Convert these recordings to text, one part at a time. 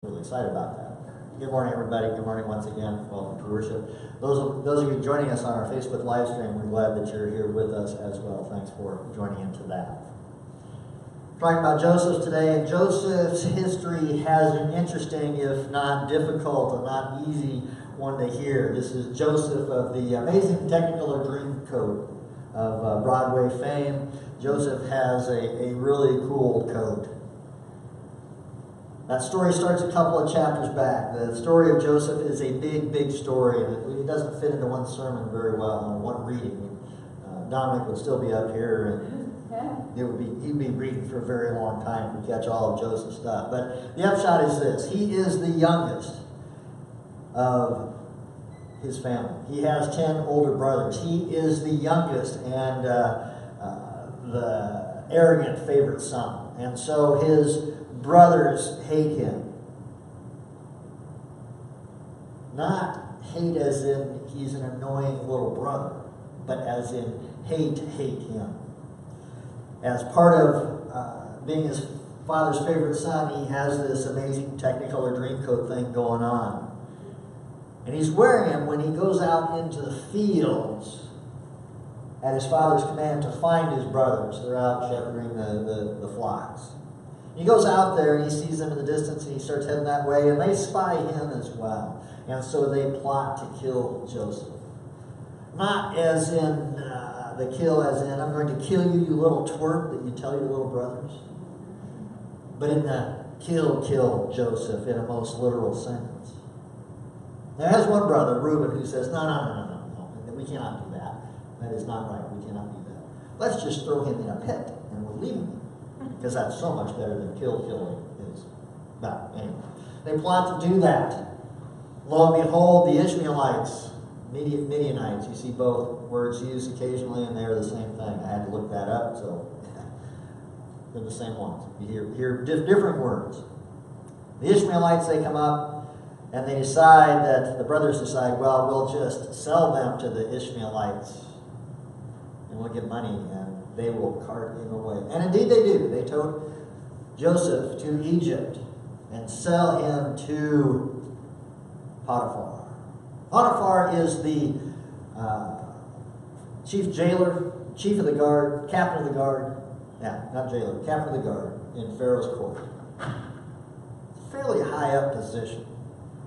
Really excited about that. Good morning, everybody. Good morning once again. Welcome to worship. Those of you joining us on our Facebook live stream, we're glad that you're here with us as well. Thanks for joining into that. We're talking about Joseph today, and Joseph's history has an interesting, if not difficult, and not easy one to hear. This is Joseph of the amazing Technicolor Dreamcoat of Broadway fame. Joseph has a really cool coat. That story starts a couple of chapters back. The story of Joseph is a big, big story, and it doesn't fit into one sermon very well, in one reading. Dominic would still be up here, and he'd be reading for a very long time to catch all of Joseph's stuff. But the upshot is this: he is the youngest of his family. He has 10 older brothers. He is the youngest and the arrogant favorite son, and so his brothers hate him. Not hate as in he's an annoying little brother, but as in hate him. As part of being his father's favorite son, he has this amazing Technicolor Dreamcoat thing going on. And he's wearing him when he goes out into the fields at his father's command to find his brothers. They're out shepherding the flocks. He goes out there and he sees them in the distance and he starts heading that way, and they spy him as well. And so they plot to kill Joseph. Not as in the kill as in, I'm going to kill you, you little twerp, that you tell your little brothers. But in the kill Joseph in a most literal sense. There has one brother, Reuben, who says, no, we cannot do that. That is not right. We cannot do that. Let's just throw him in a pit and we'll leave him. Because that's so much better than killing is. But anyway, they plot to do that. Lo and behold, the Ishmaelites, Midianites, you see both words used occasionally, and they're the same thing. I had to look that up, so they're the same ones. You hear different words. The Ishmaelites, they come up, and they decide that, the brothers decide, well, we'll just sell them to the Ishmaelites, and we'll get money, and they will cart him away. And indeed they do. They tote Joseph to Egypt and sell him to Potiphar. Potiphar is the chief jailer, chief of the guard, captain of the guard. Yeah, not jailer, captain of the guard in Pharaoh's court. Fairly high up position.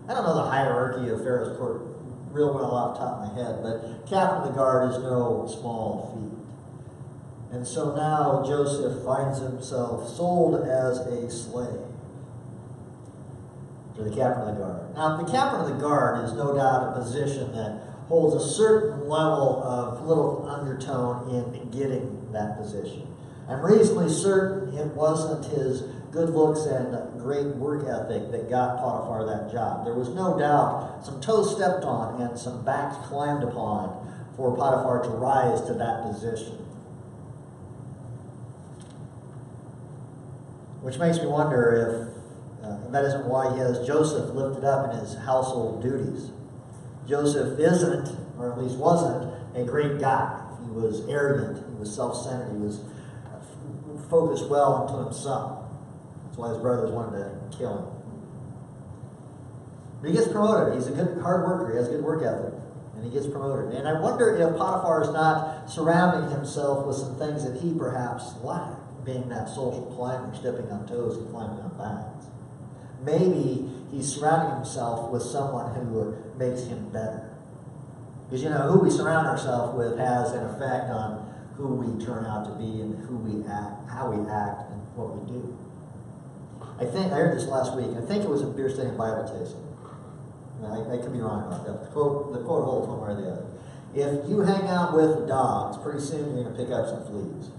I don't know the hierarchy of Pharaoh's court real well off the top of my head, but captain of the guard is no small feat. And so now Joseph finds himself sold as a slave to the captain of the guard. Now, the captain of the guard is no doubt a position that holds a certain level of little undertone in getting that position. I'm reasonably certain it wasn't his good looks and great work ethic that got Potiphar that job. There was no doubt some toes stepped on and some backs climbed upon for Potiphar to rise to that position. Which makes me wonder if that isn't why he has Joseph lifted up in his household duties. Joseph isn't, or at least wasn't, a great guy. He was arrogant, he was self-centered, he was focused well into himself. That's why his brothers wanted to kill him. But he gets promoted. He's a good, hard worker, he has good work ethic, and he gets promoted. And I wonder if Potiphar is not surrounding himself with some things that he perhaps lacked. Being that social climber, stepping on toes and climbing on backs. Maybe he's surrounding himself with someone who makes him better. Because who we surround ourselves with has an effect on who we turn out to be and who we act, how we act, and what we do. I heard this last week. I think it was a beer standing Bible tasting. I could be wrong about that. The quote holds one way or the other. If you hang out with dogs, pretty soon you're going to pick up some fleas.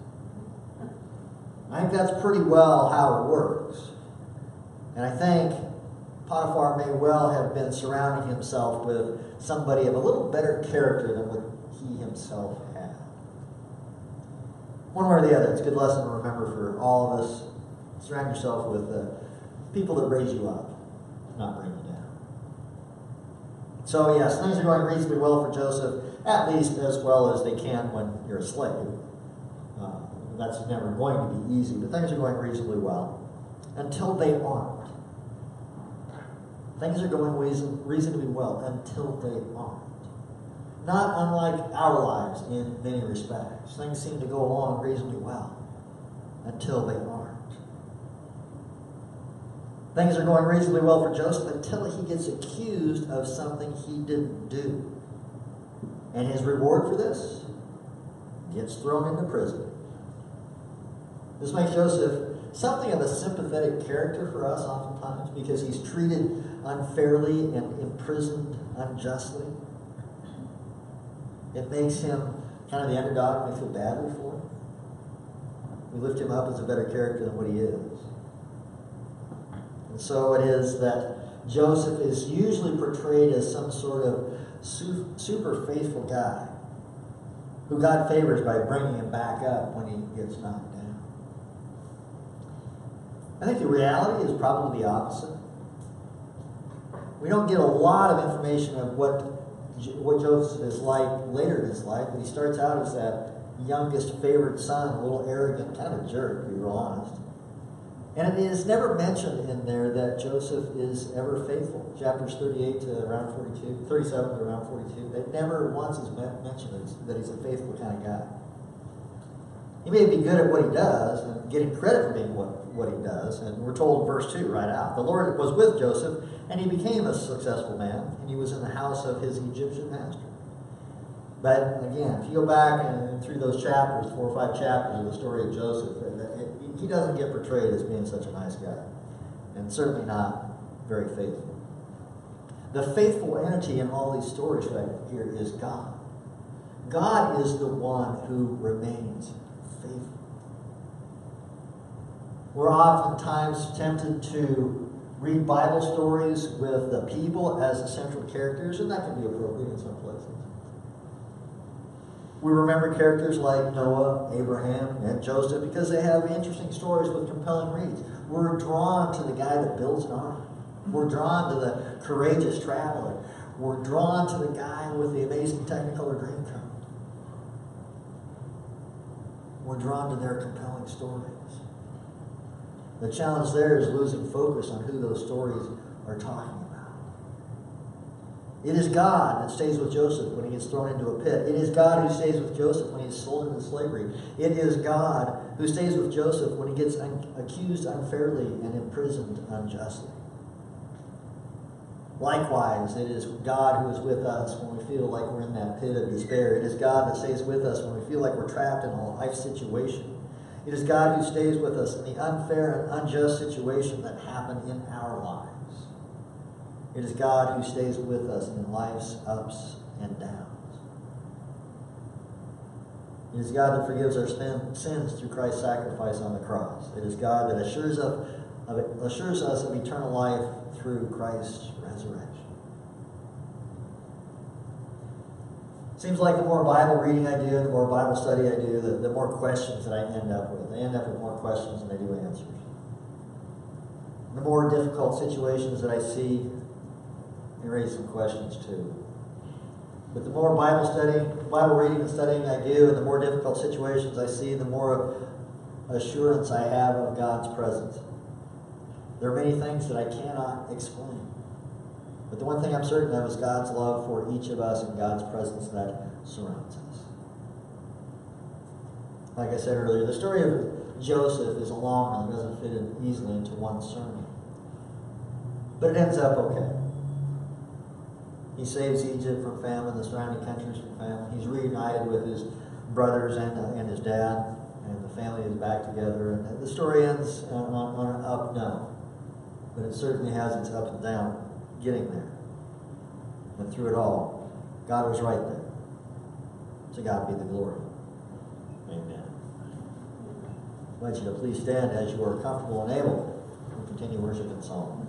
I think that's pretty well how it works. And I think Potiphar may well have been surrounding himself with somebody of a little better character than what he himself had. One way or the other, it's a good lesson to remember for all of us. Surround yourself with people that raise you up, not bring you down. So yes, things are going reasonably well for Joseph, at least as well as they can when you're a slave. That's never going to be easy, but things are going reasonably well until they aren't. Things are going reasonably well until they aren't. Not unlike our lives in many respects. Things seem to go along reasonably well until they aren't. Things are going reasonably well for Joseph until he gets accused of something he didn't do. And his reward for this? Gets thrown into prison. This makes Joseph something of a sympathetic character for us oftentimes because he's treated unfairly and imprisoned unjustly. It makes him kind of the underdog, and we feel badly for him. We lift him up as a better character than what he is. And so it is that Joseph is usually portrayed as some sort of super faithful guy who God favors by bringing him back up when he gets knocked down. I think the reality is probably the opposite. We don't get a lot of information of what Joseph is like later in his life, but he starts out as that youngest favored son, a little arrogant, kind of a jerk, to be real honest. And it is never mentioned in there that Joseph is ever faithful. Chapters 38 to around 42, 37 to around 42, they never once is mentioned that he's a faithful kind of guy. He may be good at what he does and getting credit for being what he does. And we're told in verse 2 right out, the Lord was with Joseph, and he became a successful man, and he was in the house of his Egyptian master. But again, if you go back and through those chapters, 4 or 5 chapters of the story of Joseph, he doesn't get portrayed as being such a nice guy, and certainly not very faithful. The faithful entity in all these stories right here is God. God is the one who remains faithful. We're oftentimes tempted to read Bible stories with the people as the central characters, and that can be appropriate in some places. We remember characters like Noah, Abraham, and Joseph because they have interesting stories with compelling reads. We're drawn to the guy that builds an ark. We're drawn to the courageous traveler. We're drawn to the guy with the amazing Technicolor Dreamcoat. We're drawn to their compelling stories. The challenge there is losing focus on who those stories are talking about. It is God that stays with Joseph when he gets thrown into a pit. It is God who stays with Joseph when he's sold into slavery. It is God who stays with Joseph when he gets accused unfairly and imprisoned unjustly. Likewise, it is God who is with us when we feel like we're in that pit of despair. It is God that stays with us when we feel like we're trapped in a life situation. It is God who stays with us in the unfair and unjust situation that happen in our lives. It is God who stays with us in life's ups and downs. It is God that forgives our sins through Christ's sacrifice on the cross. It is God that assures us of eternal life through Christ's resurrection. Seems like the more Bible reading I do, the more Bible study I do, the more questions that I end up with. I end up with more questions than I do answers. The more difficult situations that I see, they raise some questions too. But the more Bible reading and studying I do, and the more difficult situations I see, the more assurance I have of God's presence. There are many things that I cannot explain. But the one thing I'm certain of is God's love for each of us and God's presence that surrounds us. Like I said earlier, the story of Joseph is a long one. It doesn't fit in easily into one sermon. But it ends up okay. He saves Egypt from famine, the surrounding countries from famine. He's reunited with his brothers and his dad, and the family is back together. And the story ends on an up note. But it certainly has its up and down getting there. And through it all, God was right there. To God be the glory. Amen. I invite you to please stand as you are comfortable and able to continue worship in song.